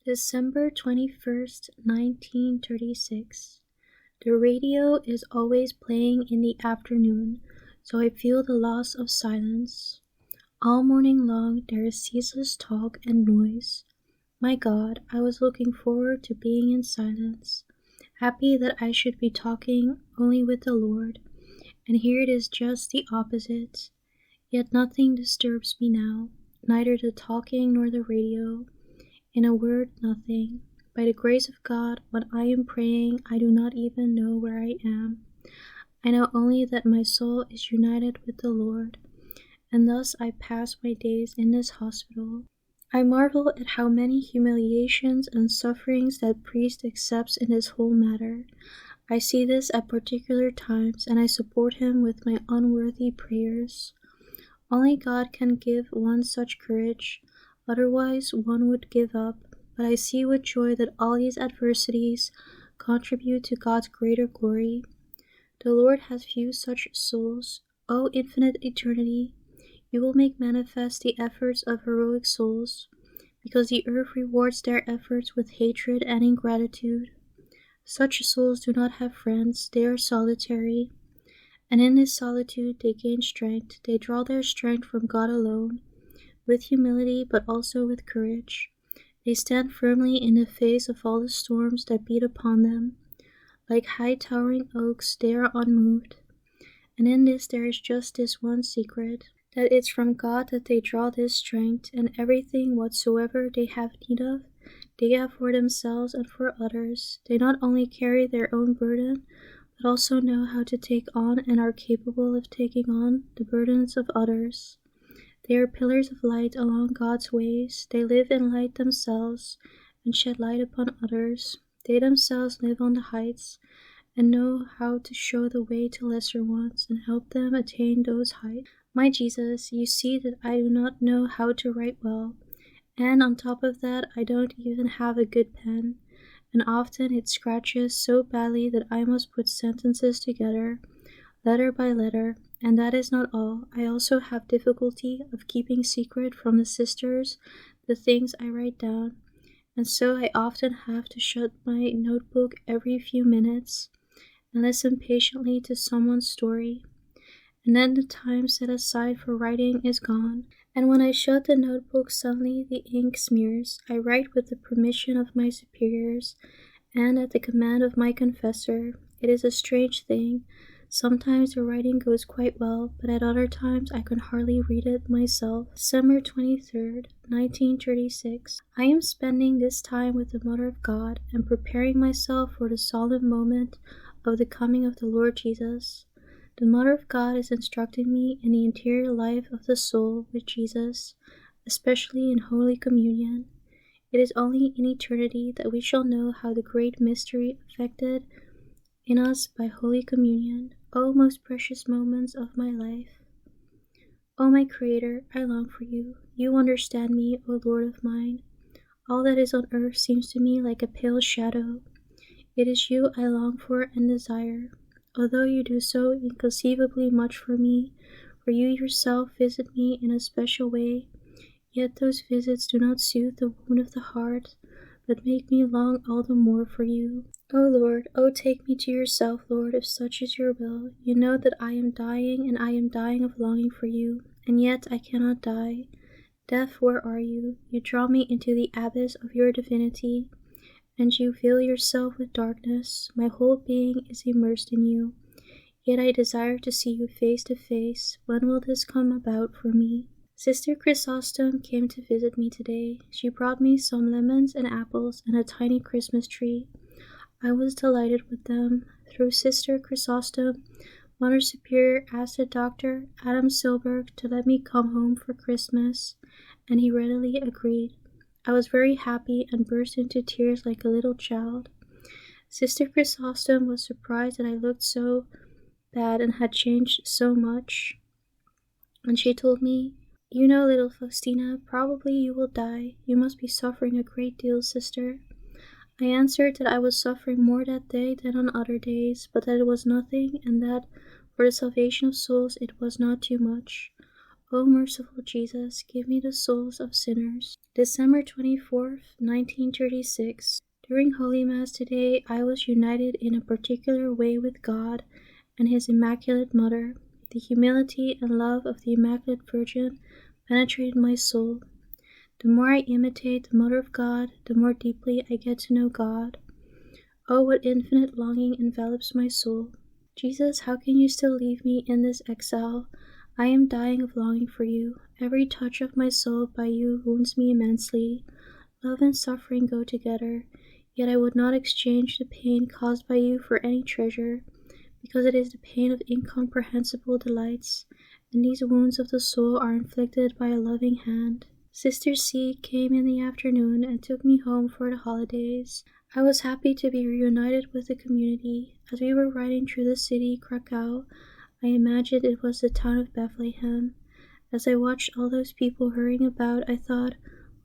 December 21st, 1936. The radio is always playing in the afternoon, so I feel the loss of silence. All morning long there is ceaseless talk and noise. My God, I was looking forward to being in silence, happy that I should be talking only with the Lord, and here it is just the opposite. Yet nothing disturbs me now, neither the talking nor the radio. In a word, nothing. By the grace of God, when I am praying, I do not even know where I am. I know only that my soul is united with the Lord, and thus I pass my days in this hospital. I marvel at how many humiliations and sufferings that priest accepts in this whole matter. I see this at particular times, and I support him with my unworthy prayers. Only God can give one such courage. Otherwise, one would give up, but I see with joy that all these adversities contribute to God's greater glory. The Lord has few such souls. O infinite eternity, you will make manifest the efforts of heroic souls, because the earth rewards their efforts with hatred and ingratitude. Such souls do not have friends, they are solitary, and in this solitude they gain strength. They draw their strength from God alone, with humility but also with courage. They stand firmly in the face of all the storms that beat upon them. Like high towering oaks, they are unmoved. And in this there is just this one secret, that it's from God that they draw this strength, and everything whatsoever they have need of, they have for themselves and for others. They not only carry their own burden, but also know how to take on and are capable of taking on the burdens of others. They are pillars of light along God's ways. They live in light themselves and shed light upon others. They themselves live on the heights and know how to show the way to lesser ones and help them attain those heights. My Jesus, you see that I do not know how to write well, and on top of that I don't even have a good pen, and often it scratches so badly that I must put sentences together, letter by letter. And that is not all. I also have difficulty of keeping secret from the sisters the things I write down, and so I often have to shut my notebook every few minutes and listen patiently to someone's story. And then the time set aside for writing is gone, and when I shut the notebook suddenly the ink smears. I write with the permission of my superiors and at the command of my confessor. It is a strange thing. Sometimes the writing goes quite well, but at other times I can hardly read it myself. December 23rd, 1936. I am spending this time with the Mother of God and preparing myself for the solemn moment of the coming of the Lord Jesus. The Mother of God is instructing me in the interior life of the soul with Jesus, especially in Holy Communion. It is only in eternity that we shall know how the great mystery effected in us by Holy Communion. O most precious moments of my life. O my Creator, I long for you. You understand me, O Lord of mine. All that is on earth seems to me like a pale shadow. It is you I long for and desire. Although you do so inconceivably much for me, for you yourself visit me in a special way, yet those visits do not soothe the wound of the heart, but make me long all the more for you. O Lord, O take me to yourself, Lord, if such is your will. You know that I am dying, and I am dying of longing for you, and yet I cannot die. Death, where are you? You draw me into the abyss of your divinity, and you veil yourself with darkness. My whole being is immersed in you, yet I desire to see you face to face. When will this come about for me? Sister Chrysostom came to visit me today. She brought me some lemons and apples and a tiny Christmas tree. I was delighted with them. Through Sister Chrysostom, Mother Superior asked the doctor, Adam Silberg, to let me come home for Christmas, and he readily agreed. I was very happy and burst into tears like a little child. Sister Chrysostom was surprised that I looked so bad and had changed so much, and she told me, You know, little Faustina, probably you will die. You must be suffering a great deal, sister. I answered that I was suffering more that day than on other days, but that it was nothing, and that for the salvation of souls it was not too much. O merciful Jesus, give me the souls of sinners. December 24th, 1936. During Holy Mass today, I was united in a particular way with God and His Immaculate Mother. The humility and love of the Immaculate Virgin penetrated my soul. The more I imitate the Mother of God, the more deeply I get to know God. Oh, what infinite longing envelops my soul. Jesus, how can you still leave me in this exile? I am dying of longing for you. Every touch of my soul by you wounds me immensely. Love and suffering go together, yet I would not exchange the pain caused by you for any treasure, because it is the pain of incomprehensible delights, and these wounds of the soul are inflicted by a loving hand. Sister C came in the afternoon and took me home for the holidays. I was happy to be reunited with the community. As we were riding through the city, Krakow, I imagined it was the town of Bethlehem. As I watched all those people hurrying about, I thought,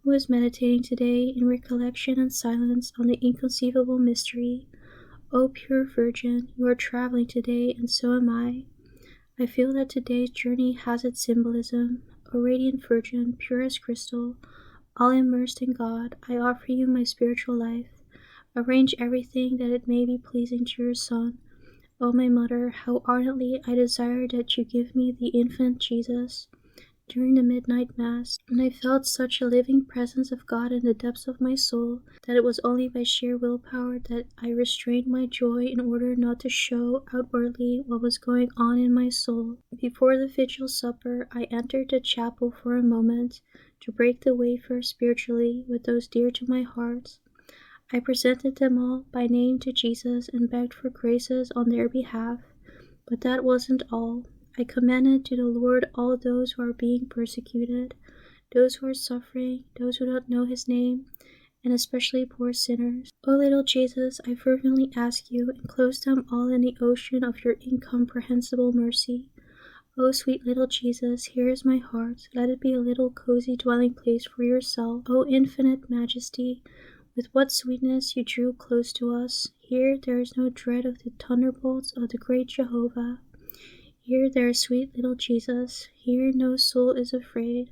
who is meditating today in recollection and silence on the inconceivable mystery? O pure Virgin, you are traveling today, and so am I. I feel that today's journey has its symbolism. O radiant Virgin, pure as crystal, all immersed in God, I offer you my spiritual life. Arrange everything that it may be pleasing to your Son. O my Mother, how ardently I desire that you give me the infant Jesus. During the midnight Mass, and I felt such a living presence of God in the depths of my soul that it was only by sheer willpower that I restrained my joy in order not to show outwardly what was going on in my soul. Before the Vigil Supper, I entered the chapel for a moment to break the wafer spiritually with those dear to my heart. I presented them all by name to Jesus and begged for graces on their behalf, but that wasn't all. I commended to the Lord all those who are being persecuted, those who are suffering, those who don't know His name, and especially poor sinners. O little Jesus, I fervently ask you, enclose them all in the ocean of your incomprehensible mercy. O sweet little Jesus, here is my heart. Let it be a little cozy dwelling place for yourself. O infinite majesty, with what sweetness you drew close to us. Here there is no dread of the thunderbolts of the great Jehovah. Here there is sweet little Jesus. Here no soul is afraid,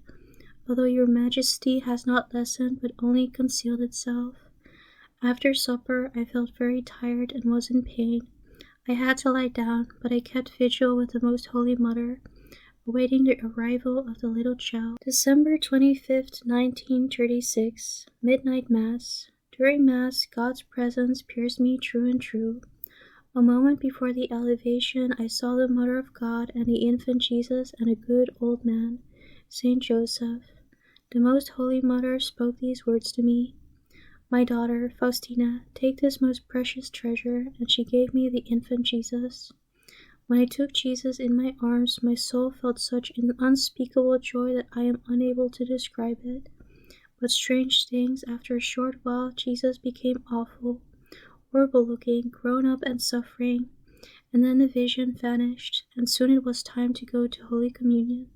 although your majesty has not lessened but only concealed itself. After supper I felt very tired and was in pain. I had to lie down, but I kept vigil with the Most Holy Mother, awaiting the arrival of the little child. December 25th, 1936, Midnight Mass. During Mass, God's presence pierced me true and true. A moment before the elevation, I saw the Mother of God and the infant Jesus and a good old man, Saint Joseph. The Most Holy Mother spoke these words to me. My daughter, Faustina, take this most precious treasure, and she gave me the infant Jesus. When I took Jesus in my arms, my soul felt such an unspeakable joy that I am unable to describe it. But strange things, after a short while, Jesus became awful, horrible-looking, grown-up and suffering, and then the vision vanished, and soon it was time to go to Holy Communion.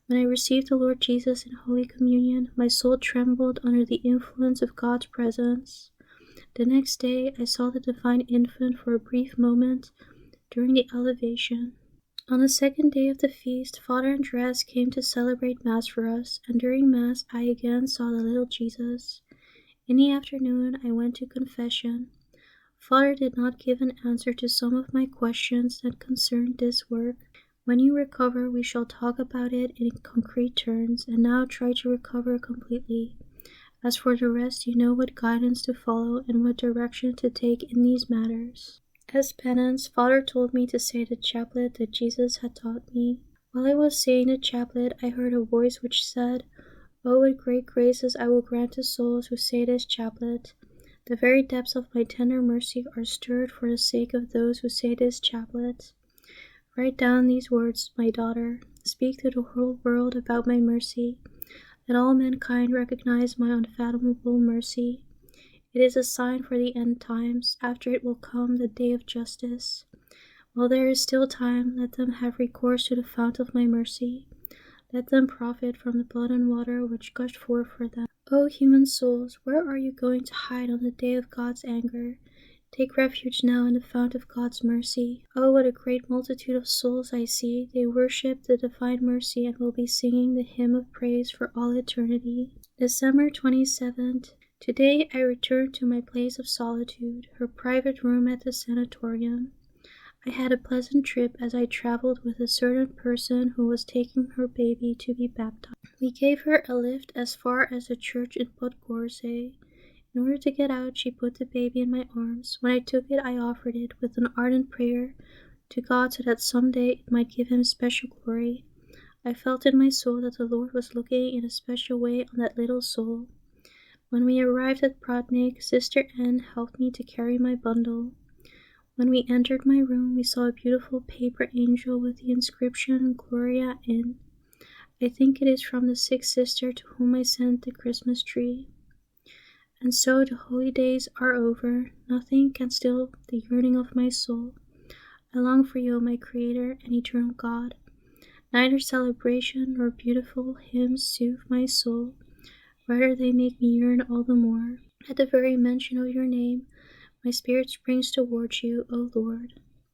When I received the Lord Jesus in Holy Communion, my soul trembled under the influence of God's presence. The next day, I saw the Divine Infant for a brief moment during the elevation. On the second day of the feast, Father Andres came to celebrate Mass for us, and during Mass I again saw the little Jesus. In the afternoon, I went to confession. Father did not give an answer to some of my questions that concerned this work. When you recover, we shall talk about it in concrete terms, and now try to recover completely. As for the rest, you know what guidance to follow and what direction to take in these matters. As penance, Father told me to say the chaplet that Jesus had taught me. While I was saying the chaplet, I heard a voice which said, "Oh, what great graces I will grant to souls who say this chaplet. The very depths of my tender mercy are stirred for the sake of those who say this chaplet. Write down these words, my daughter. Speak to the whole world about my mercy. Let all mankind recognize my unfathomable mercy. It is a sign for the end times. After it will come the day of justice. While there is still time, let them have recourse to the fount of my mercy. Let them profit from the blood and water which gushed forth for them. O human souls, where are you going to hide on the day of God's anger? Take refuge now in the fount of God's mercy. Oh, what a great multitude of souls I see. They worship the Divine Mercy and will be singing the hymn of praise for all eternity. December 27th. Today I returned to my place of solitude, her private room at the sanatorium. I had a pleasant trip as I traveled with a certain person who was taking her baby to be baptized. We gave her a lift as far as the church in Podgorze. In order to get out, she put the baby in my arms. When I took it, I offered it with an ardent prayer to God so that someday it might give him special glory. I felt in my soul that the Lord was looking in a special way on that little soul. When we arrived at Prodnik, Sister Anne helped me to carry my bundle. When we entered my room, we saw a beautiful paper angel with the inscription Gloria in. I think it is from the sick sister to whom I sent the Christmas tree. And so the holy days are over. Nothing can still the yearning of my soul. I long for you, my Creator and eternal God. Neither celebration nor beautiful hymns soothe my soul. Rather, they make me yearn all the more. At the very mention of your name, my spirit springs towards you, O Lord.